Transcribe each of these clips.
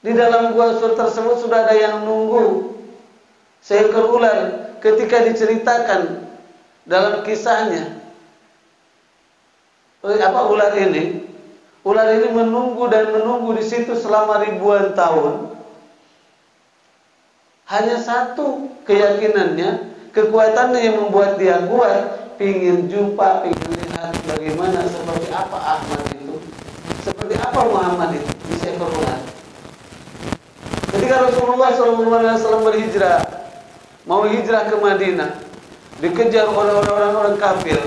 Di dalam gua sur tersebut sudah ada yang nunggu seekor ular. Ketika diceritakan dalam kisahnya, ular ini menunggu dan menunggu di situ selama ribuan tahun. Hanya satu keyakinannya, kekuatannya yang membuat dia kuat, pingin jumpa, pingin lihat bagaimana, seperti apa Ahmad itu, seperti apa Muhammad itu di seekor ular. Ketika Rasulullah SAW berhijrah, mau hijrah ke Madinah, dikejar oleh orang-orang kafir.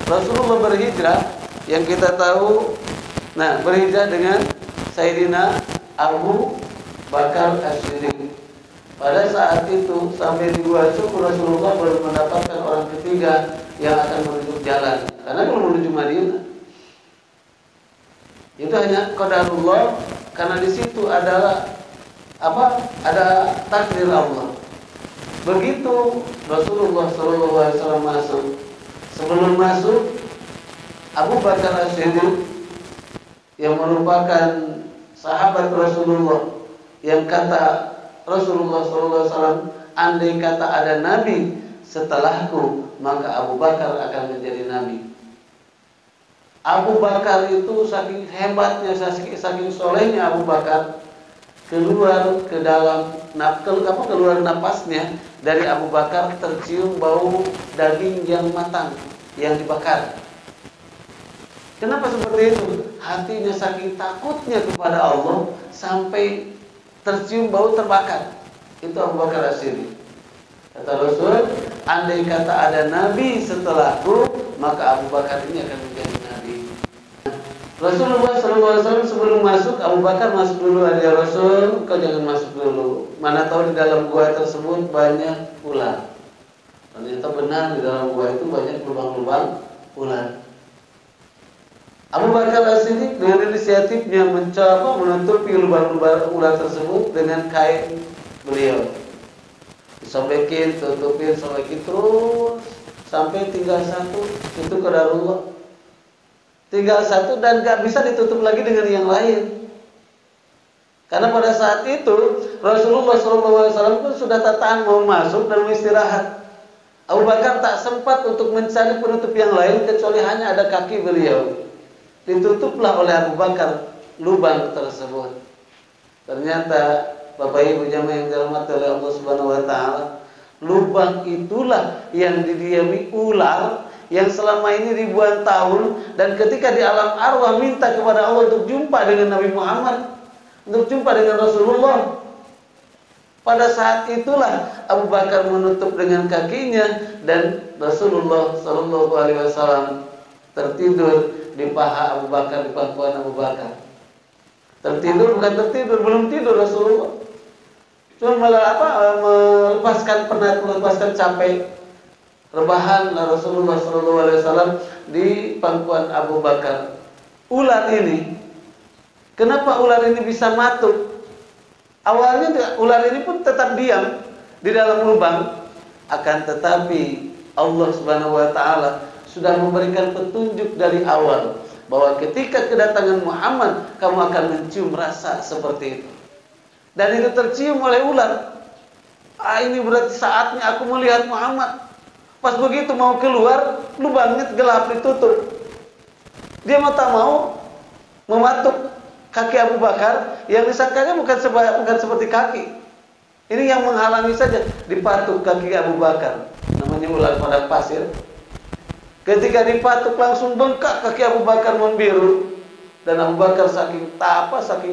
Rasulullah berhijrah, yang kita tahu, berhijrah dengan Sayyidina Abu Bakar As-Siddiq. Pada saat itu sampai di Gua Sur, Rasulullah baru mendapatkan orang ketiga yang akan menunjuk jalan, karena belum menuju Madinah. Itu hanya qadarullah, karena di situ adalah ada takdir Allah. Begitu Rasulullah SAW masuk, sebelum masuk, Abu Bakar As-Siddiq yang merupakan sahabat Rasulullah, yang kata Rasulullah SAW, andai kata ada nabi setelahku, maka Abu Bakar akan menjadi nabi. Abu Bakar itu saking hebatnya, saking solehnya Abu Bakar, keluar napasnya dari Abu Bakar tercium bau daging yang matang, yang dibakar. Kenapa seperti itu? Hatinya saking takutnya kepada Allah sampai tercium bau terbakar. Itu Abu Bakar As-Siddiq. Kata Rasul, andai kata ada nabi setelahku, maka Abu Bakar ini akan menjadi nabi. Rasulullah SAW sebelum masuk, Abu Bakar masuk dulu. Ya Rasul, kau jangan masuk dulu. Mana tahu di dalam gua tersebut banyak ular. Ternyata benar, di dalam gua itu banyak lubang-lubang ular. Abu Bakar As-Siddiq dengan inisiatifnya mencoba menutupi lubang-lubang ular tersebut dengan kain beliau. Disobekin, tutupin, sobekin terus sampai tinggal satu. Itu qadarullah. Tinggal satu dan gak bisa ditutup lagi dengan yang lain. Karena pada saat itu Rasulullah SAW pun sudah tak tahan mau masuk dan mau istirahat. Abu Bakar tak sempat untuk mencari penutup yang lain kecuali hanya ada kaki beliau. Ditutuplah oleh Abu Bakar lubang tersebut. Ternyata Bapak Ibu jamaah yang dirahmati oleh Allah Subhanahu wa taala, lubang itulah yang didiami ular yang selama ini ribuan tahun, dan ketika di alam arwah minta kepada Allah untuk jumpa dengan Nabi Muhammad, untuk jumpa dengan Rasulullah. Pada saat itulah Abu Bakar menutup dengan kakinya dan Rasulullah SAW tertidur di paha Abu Bakar, di pangkuan Abu Bakar. Tertidur bukan tertidur, belum tidur Rasulullah. Cuma melepaskan penat, melepaskan capek. Rebahan Rasulullah SAW di pangkuan Abu Bakar. Ular ini, kenapa ular ini bisa masuk? Awalnya ular ini pun tetap diam di dalam lubang, akan tetapi Allah Subhanahu wa taala sudah memberikan petunjuk dari awal bahwa ketika kedatangan Muhammad, kamu akan mencium rasa seperti itu. Dan itu tercium oleh ular. Ini berarti saatnya aku melihat Muhammad. Pas begitu mau keluar, lubangnya gelap, ditutup. Dia mau tak mau mematuk kaki Abu Bakar, yang disangkanya bukan seperti kaki. Ini yang menghalangi saja, dipatuk kaki Abu Bakar. Namanya ular padang pasir. Ketika dipatuk langsung bengkak kaki Abu Bakar membiru. Dan Abu Bakar saking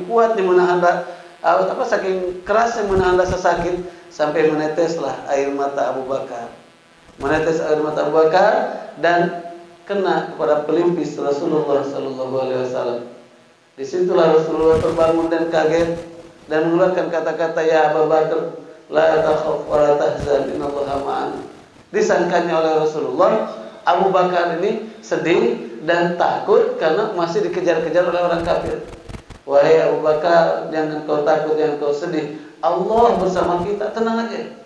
kuatnya menahan, saking kerasnya menahan rasa sakit, sampai meneteslah air mata Abu Bakar. Menetes air mata Abu Bakar dan kena kepada pelipis Rasulullah SAW. Disitulah Rasulullah terbangun dan kaget dan mengeluarkan kata-kata, ya Abu Bakar, la takhaf wa la tahzan, innallaha ma'ana. Disangkanya oleh Rasulullah, Abu Bakar ini sedih dan takut karena masih dikejar-kejar oleh orang kafir. Wahai Abu Bakar, jangan kau takut, jangan kau sedih. Allah bersama kita, tenang aja.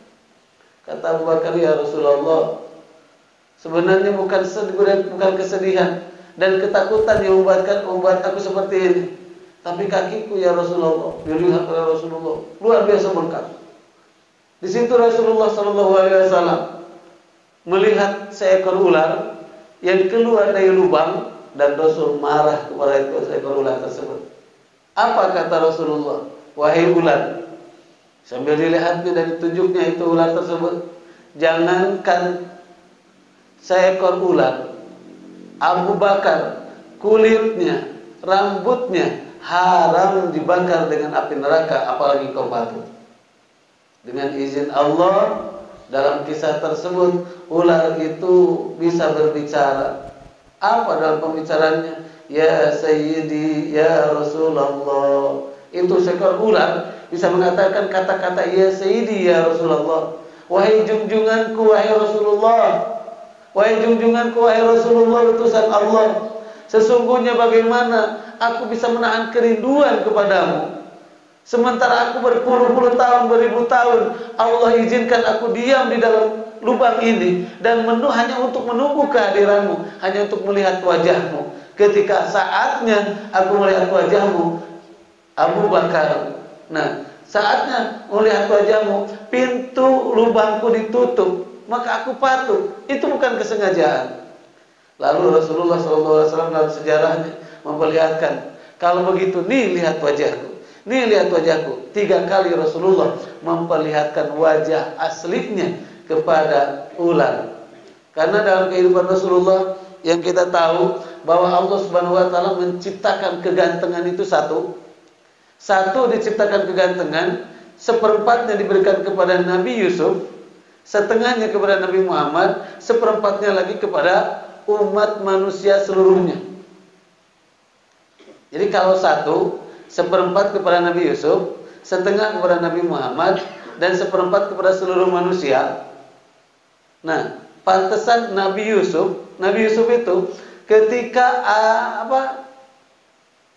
Kata Abu Bakar, ya Rasulullah, sebenarnya bukan kesedihan dan ketakutan yang membuat aku seperti ini. Tapi kakiku ya Rasulullah, dilihat oleh Rasulullah, luar biasa bengkak. Di situ Rasulullah SAW melihat seekor ular yang keluar dari lubang, dan Rasul marah kepada seekor ular tersebut. Apa kata Rasulullah? Wahai ular, sambil dilihatnya dan ditunjuknya itu ular tersebut, jangankan seekor ular, Abu Bakar, kulitnya, rambutnya haram dibakar dengan api neraka, apalagi kau batu. Dengan izin Allah, dalam kisah tersebut ular itu bisa berbicara. Apa dalam pembicaraannya? Ya Sayyidi, ya Rasulullah. Itu seekor ular bisa mengatakan kata-kata ya Sayyidi, ya Rasulullah. Wahai junjunganku, wahai Rasulullah. Wahai junjunganku, wahai Rasulullah, utusan Allah. Sesungguhnya bagaimana aku bisa menahan kerinduan kepadamu, sementara aku berpuluh-puluh tahun, beribu tahun Allah izinkan aku diam di dalam lubang ini dan hanya untuk menunggu kehadiranmu, hanya untuk melihat wajahmu. Ketika saatnya aku melihat wajahmu, Abu Bakar, nah saatnya melihat wajahmu, pintu lubangku ditutup, maka aku patuh. Itu bukan kesengajaan. Lalu Rasulullah SAW dalam sejarahnya memperlihatkan, kalau begitu, nih lihat wajahku, nih lihat wajahku. 3 kali Rasulullah memperlihatkan wajah aslinya kepada ular. Karena dalam kehidupan Rasulullah yang kita tahu bahwa Allah Subhanahu wa taala menciptakan kegantengan itu satu diciptakan kegantengan, seperempatnya diberikan kepada Nabi Yusuf, setengahnya kepada Nabi Muhammad, seperempatnya lagi kepada umat manusia seluruhnya. Jadi kalau 1/4 kepada Nabi Yusuf, setengah kepada Nabi Muhammad, dan 1/4 kepada seluruh manusia. Nah, pantesan Nabi Yusuf itu ketika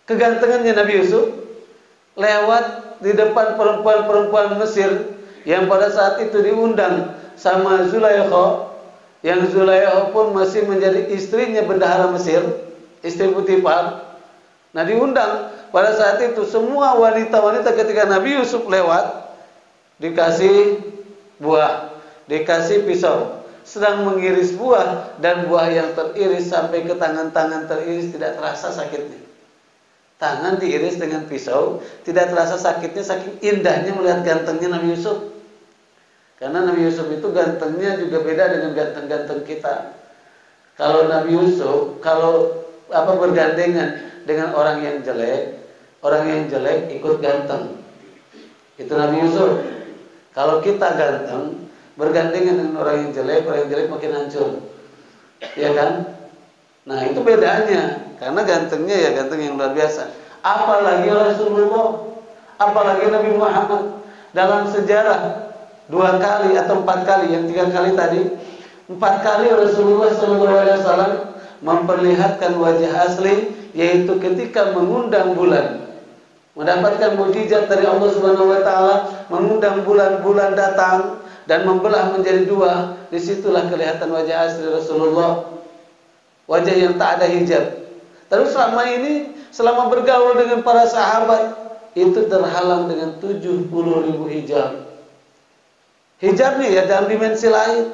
kegantengannya Nabi Yusuf lewat di depan perempuan-perempuan Mesir yang pada saat itu diundang sama Zulaikha, yang Zulaikha pun masih menjadi istrinya bendahara Mesir, istri Potifar. Nah, diundang pada saat itu semua wanita-wanita ketika Nabi Yusuf lewat dikasih buah, dikasih pisau, sedang mengiris buah, dan buah yang teriris sampai ke tangan-tangan teriris tidak terasa sakitnya. Tangan diiris dengan pisau, tidak terasa sakitnya, saking indahnya melihat gantengnya Nabi Yusuf. Karena Nabi Yusuf itu gantengnya juga beda dengan ganteng-ganteng kita. Kalau Nabi Yusuf, bergandengan dengan orang yang jelek ikut ganteng. Itu Nabi Yusuf. Kalau kita ganteng, bergandengan dengan orang yang jelek makin hancur. Ya kan? Nah, itu bedanya. Karena gantengnya ya ganteng yang luar biasa. Apalagi Rasulullah, apalagi Nabi Muhammad. Dalam sejarah 2 kali atau 4 kali, yang 3 kali tadi, 4 kali Rasulullah SAW memperlihatkan wajah asli, yaitu ketika mengundang bulan, mendapatkan mukjizat dari Allah Subhanahu wa taala, mengundang bulan datang dan membelah menjadi 2. Disitulah kelihatan wajah asli Rasulullah, wajah yang tak ada hijab. Terus selama bergaul dengan para sahabat, itu terhalang dengan 70.000 hijab. Hijab nih ya dalam dimensi lain.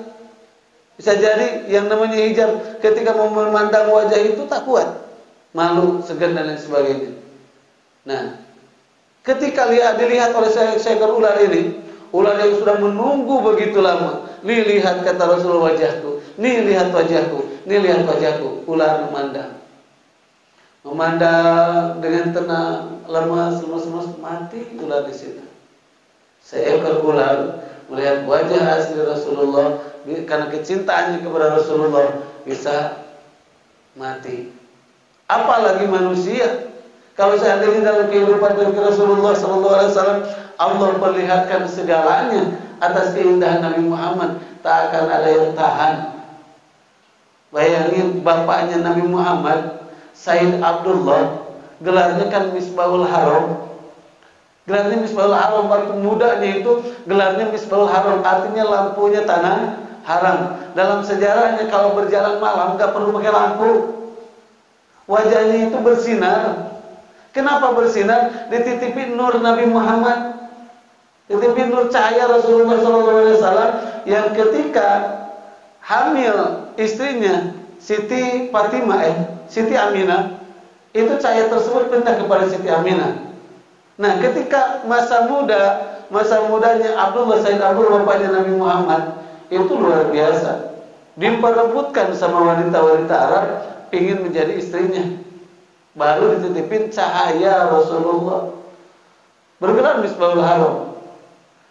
Bisa jadi yang namanya hijab ketika mau memandang wajah itu tak kuat, malu, segan dan lain sebagainya. Nah, ketika dilihat oleh seekor ular ini, ular yang sudah menunggu begitu lama, lihat kata Rasulullah wajahku, lihat wajahku, lihat wajahku. Ular memandang dengan tenang, lemas, mati ular di situ. Seekor ular melihat wajah asli Rasulullah, karena kecintaannya kepada Rasulullah bisa mati. Apalagi manusia. Kalau seandainya dalam kehidupan Rasulullah SAW Allah perlihatkan segalanya atas keindahan Nabi Muhammad, tak akan ada yang tahan. Bayangin bapaknya Nabi Muhammad, Said Abdullah, gelarnya kan Misbahul Haram. Gelarnya Misbahul Haram, waktu mudanya itu gelarnya Misbahul Haram, artinya lampunya tanah haram. Dalam sejarahnya kalau berjalan malam gak perlu pakai lampu, wajahnya itu bersinar Kenapa bersinar? Dititipin nur Nabi Muhammad, dititipin nur cahaya Rasulullah SAW yang ketika hamil istrinya Siti Fatimah, Siti Aminah, itu cahaya tersebut pindah kepada Siti Aminah. Nah, ketika masa mudanya Abdullah Said Abdul bapaknya Nabi Muhammad, itu luar biasa. Diperebutkan sama wanita-wanita Arab ingin menjadi istrinya. Baru dititipin cahaya Rasulullah. Bergerak Misbahul Haram.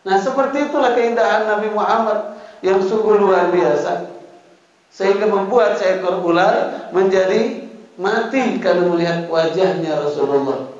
Nah, seperti itulah keindahan Nabi Muhammad yang sungguh luar biasa. Sehingga membuat seekor ular menjadi mati karena melihat wajahnya Rasulullah.